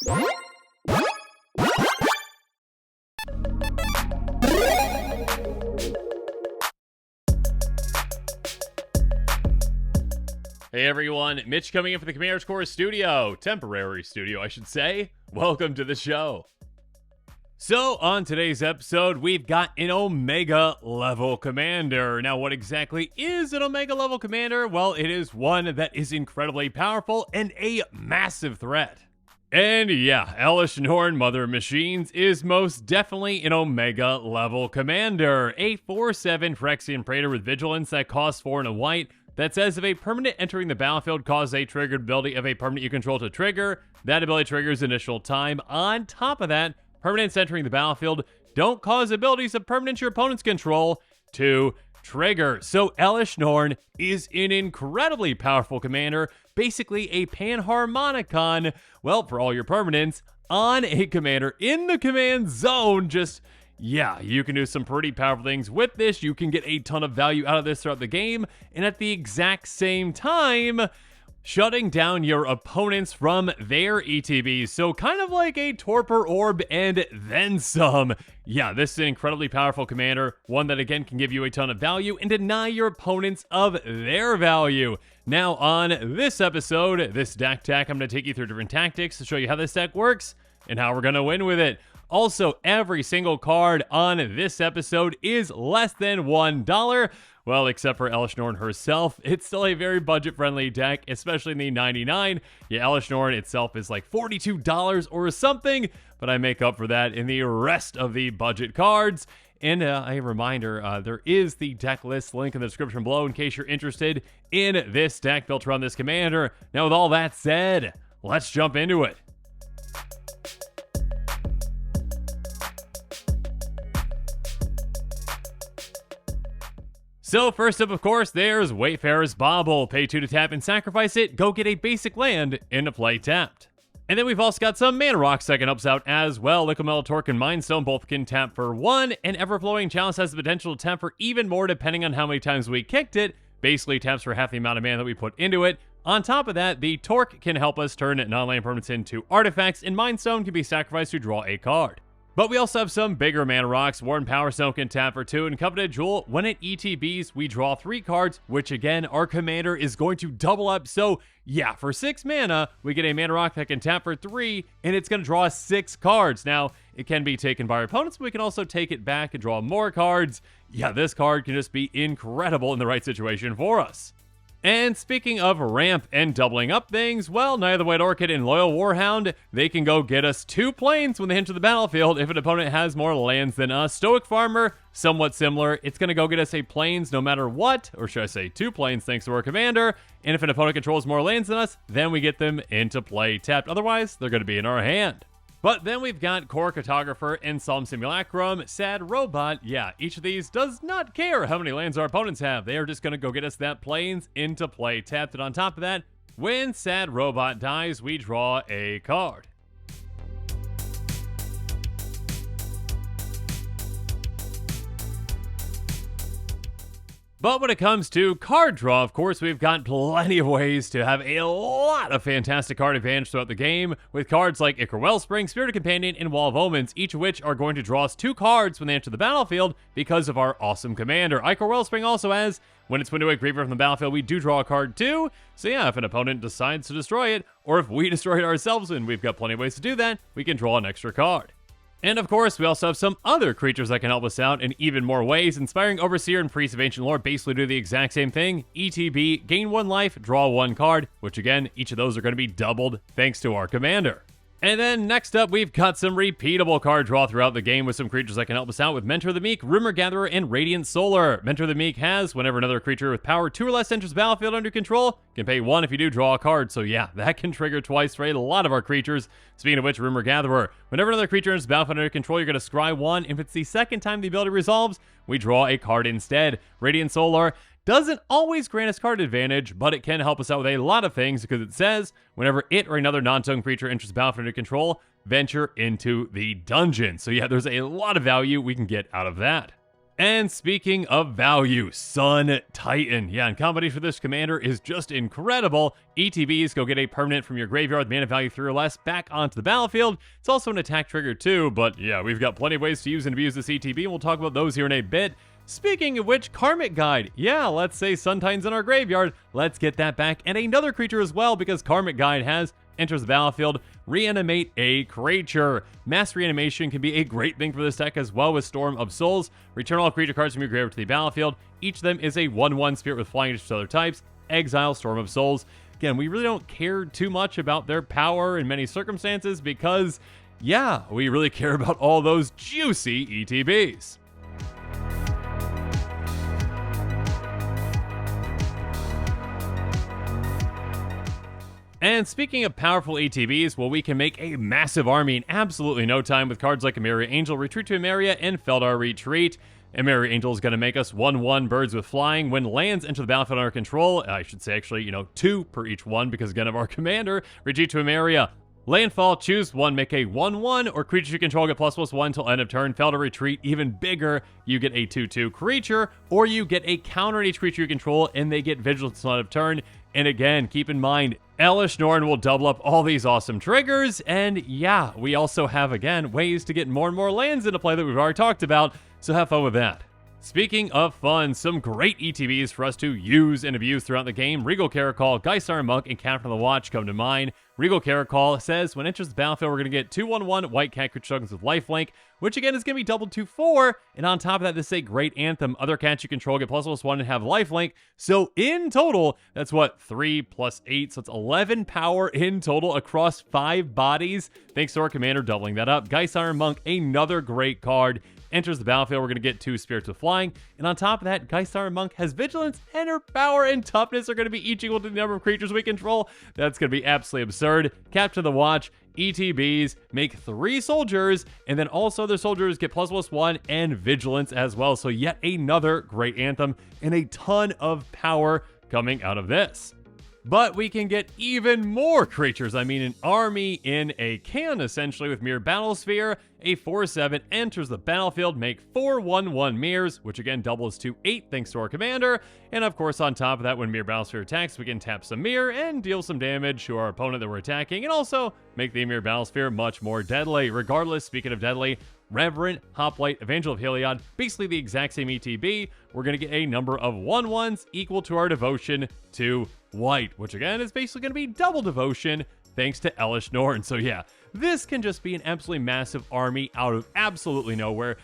Hey everyone, Mitch coming in for the Commander's Core studio, temporary studio I should say. Welcome to the show. So on today's episode, we've got an Omega level commander. Now what exactly is an Omega level commander? Well, it is one that is incredibly powerful and a massive threat. And yeah, Elesh Norn, Mother of Machines, is most definitely an Omega level commander. A 4/7 Phyrexian Praetor with Vigilance that costs 4 and a white, that says if a permanent entering the battlefield causes a triggered ability of a permanent you control to trigger, that ability triggers initial time. On top of that, permanents entering the battlefield don't cause abilities of permanents your opponents control to trigger. So Elesh Norn is an incredibly powerful commander, basically a panharmonicon, well, for all your permanents, on a commander in the command zone. Yeah, you can do some pretty powerful things with this. You can get a ton of value out of this throughout the game, and at the exact same time, shutting down your opponents from their ETBs. So kind of like a Torpor Orb and then some. Yeah, this is an incredibly powerful commander, one that again can give you a ton of value and deny your opponents of their value. Now on this episode, this deck tech, I'm going to take you through different tactics to show you how this deck works and how we're going to win with it. Also, every single card on this episode is less than $1. Well, except for Elesh Norn herself, it's still a very budget-friendly deck, especially in the 99. Yeah, Elesh Norn itself is like $42 or something, but I make up for that in the rest of the budget cards. And a reminder, there is the deck list link in the description below in case you're interested in this deck built around this commander. Now, with all that said, let's jump into it. So first up, of course, there's Wayfarer's Bauble. Pay 2 to tap and sacrifice it. Go get a basic land into play tapped. And then we've also got some Mana Rocks that can help us out as well. Liquid Metal Torque and Mind Stone both can tap for 1, and Everflowing Chalice has the potential to tap for even more depending on how many times we kicked it. Basically taps for half the amount of mana that we put into it. On top of that, the Torque can help us turn non-land permanents into artifacts, and Mind Stone can be sacrificed to draw a card. But we also have some bigger Mana Rocks. Warden Power Stone can tap for 2, and Coveted Jewel, when it ETBs, we draw 3 cards, which again, our commander is going to double up. So yeah, for 6 mana, we get a Mana Rock that can tap for 3, and it's going to draw 6 cards. Now, it can be taken by our opponents, but we can also take it back and draw more cards. Yeah, this card can just be incredible in the right situation for us. And speaking of ramp and doubling up things, well, Knight of the White Orchid and Loyal Warhound, they can go get us 2 planes when they enter the battlefield if an opponent has more lands than us. Stoic Farmer, somewhat similar. It's going to go get us a planes no matter what, or should I say 2 planes thanks to our commander. And if an opponent controls more lands than us, then we get them into play tapped. Otherwise, they're going to be in our hand. But then we've got Core Cartographer and Solemn Simulacrum, Sad Robot. Yeah, each of these does not care how many lands our opponents have. They are just going to go get us that planes into play tapped. And on top of that, when Sad Robot dies, we draw a card. But when it comes to card draw, of course, we've got plenty of ways to have a lot of fantastic card advantage throughout the game, with cards like Ichor Wellspring, Spirited Companion, and Wall of Omens, each of which are going to draw us 2 cards when they enter the battlefield because of our awesome commander. Ichor Wellspring also has, when it's Windowake Reaver from the battlefield, we do draw a card too. So yeah, if an opponent decides to destroy it, or if we destroy it ourselves, and we've got plenty of ways to do that, we can draw an extra card. And of course, we also have some other creatures that can help us out in even more ways. Inspiring Overseer and Priest of Ancient Lore basically do the exact same thing. ETB, gain 1 life, draw 1 card, which again, each of those are going to be doubled thanks to our commander. And then next up, we've got some repeatable card draw throughout the game with some creatures that can help us out with Mentor of the Meek, Rumor Gatherer, and Radiant Solar. Mentor of the Meek has, whenever another creature with power 2 or less enters the battlefield under control, can pay 1 if you do draw a card. So yeah, that can trigger twice for a lot of our creatures. Speaking of which, Rumor Gatherer, whenever another creature enters the battlefield under control, you're going to scry 1. If it's the second time the ability resolves, we draw a card instead. Radiant Solar doesn't always grant us card advantage, but it can help us out with a lot of things because it says, whenever it or another non-token creature enters the battlefield under control, venture into the dungeon. So yeah, there's a lot of value we can get out of that. And speaking of value, Sun Titan. Yeah, and combination for this commander is just incredible. ETBs go get a permanent from your graveyard, mana value 3 or less, back onto the battlefield. It's also an attack trigger too, but yeah, we've got plenty of ways to use and abuse this ETB, and we'll talk about those here in a bit. Speaking of which, Karmic Guide. Yeah, let's say Sun Titan's in our graveyard. Let's get that back. And another creature as well, because Karmic Guide enters the battlefield, reanimate a creature. Mass reanimation can be a great thing for this deck as well with Storm of Souls. Return all creature cards from your graveyard to the battlefield. Each of them is a 1/1 spirit with flying to other types. Exile Storm of Souls. Again, we really don't care too much about their power in many circumstances because, yeah, we really care about all those juicy ETBs. And speaking of powerful ETBs, well, we can make a massive army in absolutely no time with cards like Emeria Angel, Retreat to Emeria, and Feldar Retreat. Emeria Angel is going to make us 1/1 birds with flying. When lands enter the battlefield under control, I should say actually, 2 per each one because again of our commander, Retreat to Emeria. Landfall, choose one, make a 1/1, or creature you control get ++1 until end of turn. Feldar Retreat, even bigger, you get a 2/2 creature, or you get a counter on each creature you control, and they get Vigilance until end of turn. And again, keep in mind, Elesh Norn will double up all these awesome triggers, and yeah, we also have, again, ways to get more and more lands into play that we've already talked about, so have fun with that. Speaking of fun, some great ETBs for us to use and abuse throughout the game. Regal Caracol, Geisar Monk, and Captain of the Watch come to mind. Regal Caracol says, when enters the battlefield, we're going to get 2/1/1 white cat creature tokens with lifelink, which again is going to be doubled to 4. And on top of that, this is a great anthem. Other cats you control get ++1 and have lifelink. So in total, that's what, 3 + 8, so it's 11 power in total across 5 bodies. Thanks to our commander doubling that up. Geisar Monk, another great card. Enters the battlefield, we're going to get 2 spirits with flying. And on top of that, Geisar Monk has vigilance, and her power and toughness are going to be each equal to the number of creatures we control. That's going to be absolutely absurd. Captain of the Watch, ETBs, make 3 soldiers, and then also their soldiers get ++1 and vigilance as well. So yet another great anthem, and a ton of power coming out of this. But we can get even more creatures. I mean, an army in a can, essentially, with Mirror Battlesphere. A 4/7 enters the battlefield, make 4 1/1 mirrors, which again doubles to 8 thanks to our commander. And of course, on top of that, when Mirror Battlesphere attacks, we can tap some mirror and deal some damage to our opponent that we're attacking, and also make the Mirror Battlesphere much more deadly. Regardless, speaking of deadly, Reverend, Hoplite, Evangel of Heliod, basically the exact same ETB. We're going to get a number of 1/1s equal to our devotion to white, which again is basically going to be double devotion thanks to Elesh Norn. So yeah, this can just be an absolutely massive army out of absolutely nowhere.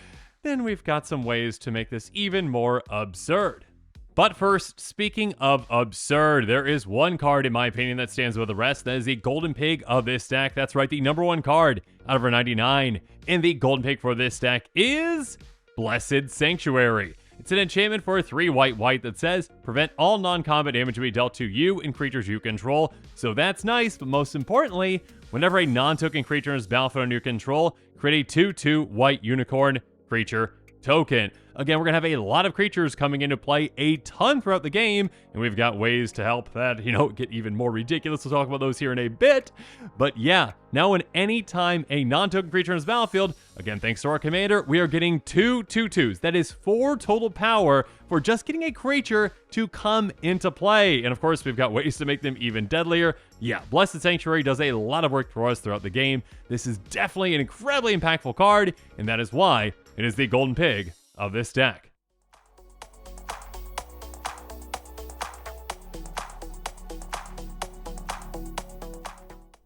Then we've got some ways to make this even more absurd. But first, speaking of absurd, there is one card, in my opinion, that stands above the rest. That is the Golden Pig of this deck. That's right, the #1 card out of our 99. And the Golden Pig for this deck is Blessed Sanctuary. It's an enchantment for 3 white that says, prevent all non-combat damage to be dealt to you and creatures you control. So that's nice, but most importantly, whenever a non-token creature is battlefield under your control, create a 2/2 white unicorn creature token. Again, we're going to have a lot of creatures coming into play a ton throughout the game, and we've got ways to help that, get even more ridiculous. We'll talk about those here in a bit. But yeah, now when any time a non-token creature is battlefield, again, thanks to our commander, we are getting 2 2/2s. That is 4 total power for just getting a creature to come into play. And of course, we've got ways to make them even deadlier. Yeah, Blessed Sanctuary does a lot of work for us throughout the game. This is definitely an incredibly impactful card, and that is why it is the Golden Pig of this deck.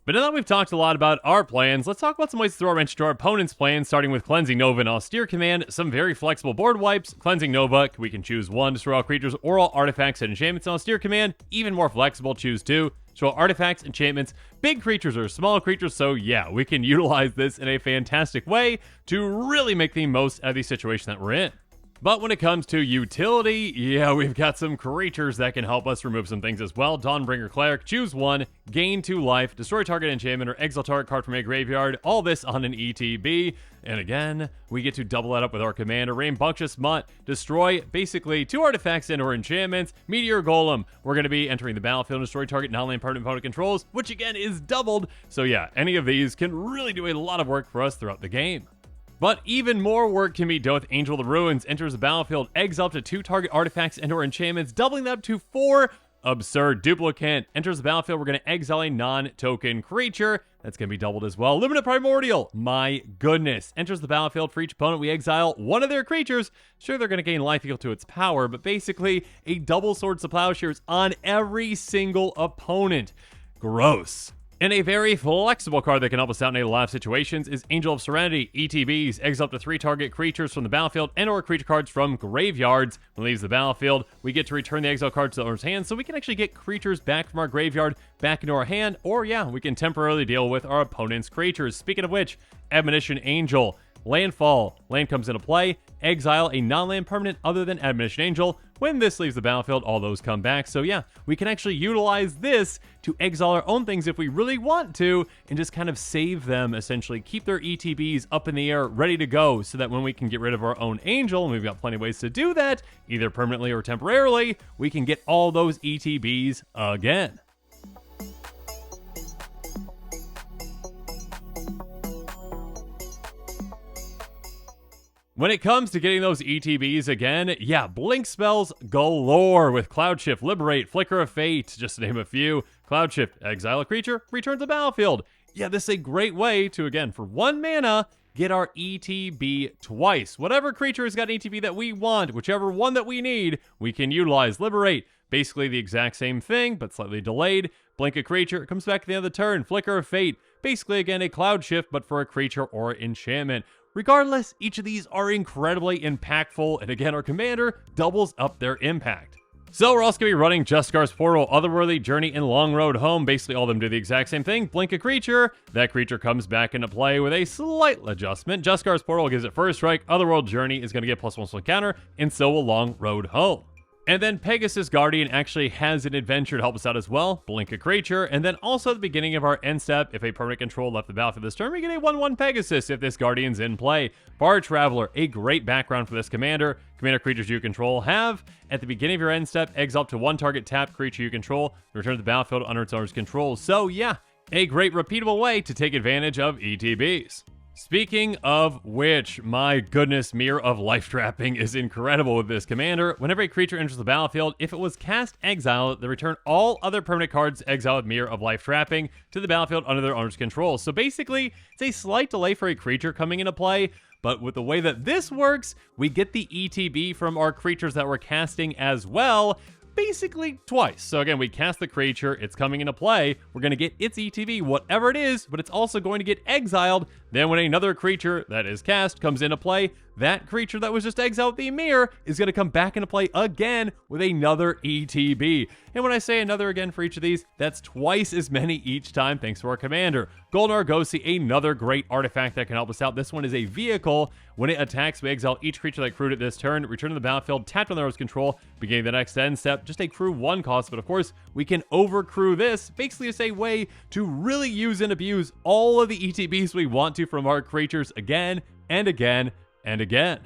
But now that we've talked a lot about our plans, let's talk about some ways to throw a wrench to our opponent's plans, starting with Cleansing Nova and Austere Command, some very flexible board wipes. Cleansing Nova, we can choose 1 to throw out creatures or all artifacts and enchantments. And Austere Command, even more flexible, choose 2. So artifacts, enchantments, big creatures or small creatures, so yeah, we can utilize this in a fantastic way to really make the most out of the situation that we're in. But when it comes to utility, yeah, we've got some creatures that can help us remove some things as well. Dawnbringer Cleric, choose 1, gain 2 life, destroy target enchantment, or exile target card from a graveyard, all this on an ETB. And again, we get to double that up with our commander, Rambunctious Mutt, destroy basically 2 artifacts and or enchantments. Meteor Golem, we're going to be entering the battlefield and destroy target non-land permanent opponent controls, which again is doubled. So yeah, any of these can really do a lot of work for us throughout the game. But even more work can be done with Angel of the Ruins. Enters the battlefield, exile up to 2 target artifacts and/or enchantments, doubling that up to 4. Absurd. Duplicate. Enters the battlefield, we're going to exile a non-token creature. That's going to be doubled as well. Luminant Primordial. My goodness. Enters the battlefield. For each opponent, we exile one of their creatures. Sure, they're going to gain life equal to its power, but basically a double Swords to Plowshares on every single opponent. Gross. And a very flexible card that can help us out in a lot of situations is Angel of Serenity. ETBs, exile up to 3 target creatures from the battlefield and/or creature cards from graveyards. When it leaves the battlefield, we get to return the exile card to the owner's hand, so we can actually get creatures back from our graveyard back into our hand, or yeah, we can temporarily deal with our opponent's creatures. Speaking of which, Admonition Angel. Landfall. Land comes into play. Exile a non-land permanent other than Admonition Angel. When this leaves the battlefield, all those come back. So yeah, we can actually utilize this to exile our own things if we really want to, and just kind of save them, essentially. Keep their ETBs up in the air, ready to go, so that when we can get rid of our own Angel, and we've got plenty of ways to do that, either permanently or temporarily, we can get all those ETBs again. When it comes to getting those ETBs again, yeah, blink spells galore with Cloud Shift, Liberate, Flicker of Fate, just to name a few. Cloud Shift, exile a creature, return to the battlefield. Yeah, this is a great way to, again, for 1 mana, get our ETB twice. Whatever creature has got an ETB that we want, whichever one that we need, we can utilize. Liberate, basically the exact same thing, but slightly delayed. Blink a creature, it comes back at the end of the turn. Flicker of Fate, basically, again, a Cloud Shift, but for a creature or enchantment. Regardless, each of these are incredibly impactful, and again, our commander doubles up their impact. So we're also going to be running Jeskar's Portal, Otherworldly, Journey, and Long Road Home. Basically, all of them do the exact same thing. Blink a creature, that creature comes back into play with a slight adjustment. Jeskar's Portal gives it first strike, Otherworld Journey is going to get +1 encounter, and so will Long Road Home. And then Pegasus Guardian actually has an adventure to help us out as well. Blink a creature, and then also at the beginning of our end step, if a permanent control left the battlefield this turn, we get a 1/1 Pegasus if this Guardian's in play. Bar Traveler, a great background for this commander. Commander creatures you control have, at the beginning of your end step, exile up to 1 target tapped creature you control, return to the battlefield under its owner's control. So yeah, a great repeatable way to take advantage of ETBs. Speaking of which, my goodness, Mirror of Life Trapping is incredible with this commander. Whenever a creature enters the battlefield, if it was cast exile, they return all other permanent cards exiled with Mirror of Life Trapping to the battlefield under their owner's control. So basically, it's a slight delay for a creature coming into play, but with the way that this works, we get the ETB from our creatures that we're casting as well, basically twice. So again, we cast the creature, it's coming into play, we're going to get its ETB, whatever it is, but it's also going to get exiled. Then when another creature that is cast comes into play, that creature that was just exiled with the mirror is going to come back into play again with another ETB. And when I say another again for each of these, that's twice as many each time thanks to our commander. Golden Argosy, another great artifact that can help us out. This one is a vehicle. When it attacks, we exile each creature that crewed it this turn, return to the battlefield, tapped on their owner's control, beginning the next end step, just a crew 1 cost, but of course, we can overcrew this. Basically, it's a way to really use and abuse all of the ETBs we want to from our creatures again and again and again.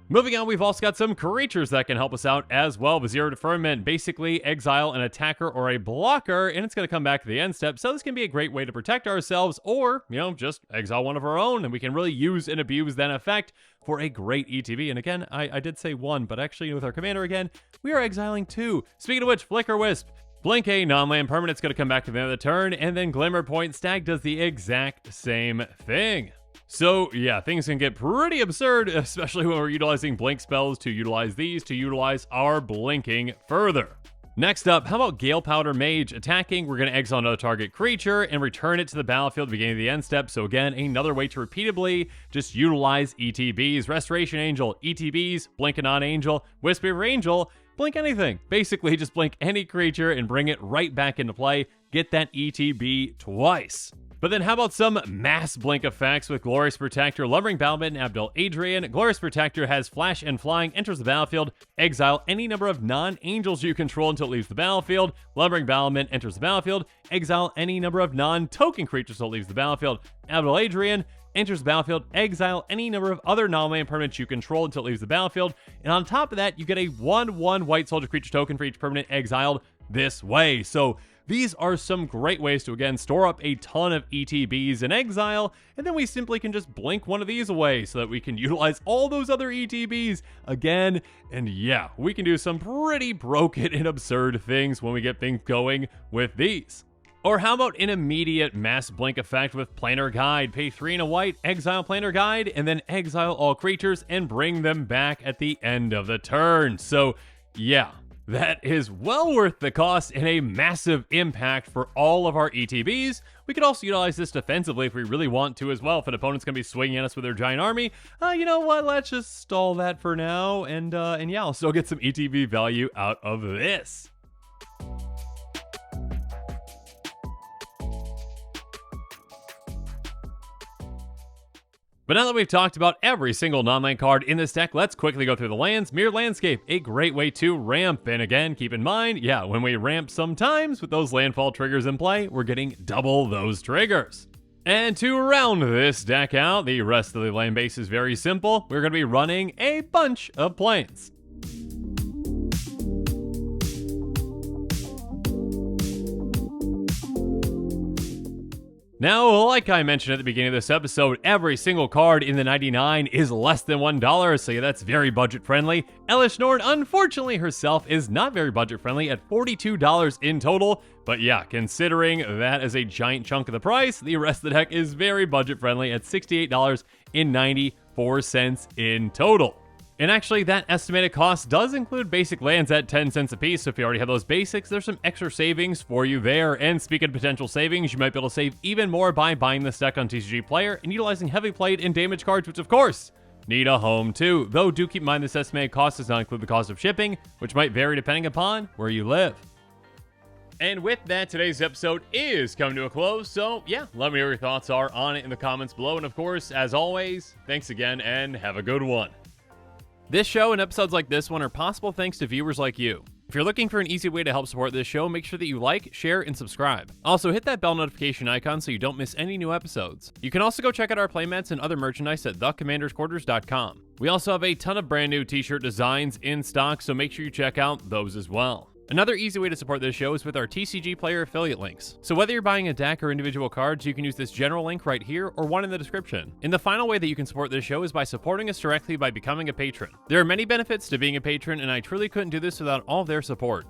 Moving on, we've also got some creatures that can help us out as well. Vizier Deferment, basically exile an attacker or a blocker, and it's going to come back to the end step. So this can be a great way to protect ourselves, or, just exile one of our own, and we can really use and abuse that effect for a great ETB. And again, I did say 1, but actually with our commander again, we are exiling 2. Speaking of which, Flicker Wisp. Blink a non-land permanent, it's going to come back to the end of the turn, and then Glimmer Point Stag does the exact same thing. So yeah, things can get pretty absurd, especially when we're utilizing blink spells to utilize these to utilize our blinking further. Next up, how about Gale Powder Mage? Attacking, we're going to exile another target creature and return it to the battlefield at the beginning of the end step. So again, another way to repeatably just utilize ETBs. Restoration Angel, ETBs, blink a non-angel, Whisper Angel, blink anything. Basically, just blink any creature and bring it right back into play. Get that ETB twice. But then how about some mass blink effects with Glorious Protector, Lumbering Battlement, and Abdel Adrian. Glorious Protector has Flash and Flying, enters the battlefield, exile any number of non-angels you control until it leaves the battlefield. Lumbering Battlement enters the battlefield, exile any number of non-token creatures until it leaves the battlefield. Abdel Adrian enters the battlefield, exile any number of other non-land permanents you control until it leaves the battlefield. And on top of that, you get a 1/1 white soldier creature token for each permanent exiled this way. So these are some great ways to, again, store up a ton of ETBs in Exile, and then we simply can just blink one of these away so that we can utilize all those other ETBs again. And yeah, we can do some pretty broken and absurd things when we get things going with these. Or how about an immediate mass blink effect with Planar Guide? Pay 3 and a white, exile Planar Guide, and then exile all creatures and bring them back at the end of the turn. So yeah, that is well worth the cost and a massive impact for all of our ETBs. We could also utilize this defensively if we really want to as well. If an opponent's going to be swinging at us with their giant army, you know what? Let's just stall that for now. And yeah, I'll still get some ETB value out of this. But now that we've talked about every single non-land card in this deck, let's quickly go through the lands. Mirrored Landscape, a great way to ramp. And again, keep in mind, yeah, when we ramp sometimes with those landfall triggers in play, we're getting double those triggers. And to round this deck out, the rest of the land base is very simple. We're going to be running a bunch of planes. Now, like I mentioned at the beginning of this episode, every single card in the 99 is less than $1, so yeah, that's very budget friendly. Elesh Norn, unfortunately herself, is not very budget friendly at $42 in total, but yeah, considering that is a giant chunk of the price, the rest of the deck is very budget friendly at $68.94 in total. And actually, that estimated cost does include basic lands at 10 cents a piece, so if you already have those basics, there's some extra savings for you there. And speaking of potential savings, you might be able to save even more by buying this deck on TCG Player and utilizing heavy played and damage cards, which of course, need a home too. Though do keep in mind this estimated cost does not include the cost of shipping, which might vary depending upon where you live. And with that, today's episode is coming to a close, so yeah, let me know what your thoughts are on it in the comments below. And of course, as always, thanks again and have a good one. This show and episodes like this one are possible thanks to viewers like you. If you're looking for an easy way to help support this show, make sure that you like, share, and subscribe. Also, hit that bell notification icon so you don't miss any new episodes. You can also go check out our playmats and other merchandise at thecommandersquarters.com. We also have a ton of brand new t-shirt designs in stock, so make sure you check out those as well. Another easy way to support this show is with our TCG Player affiliate links. So whether you're buying a deck or individual cards, you can use this general link right here or one in the description. And the final way that you can support this show is by supporting us directly by becoming a patron. There are many benefits to being a patron, and I truly couldn't do this without all of their support.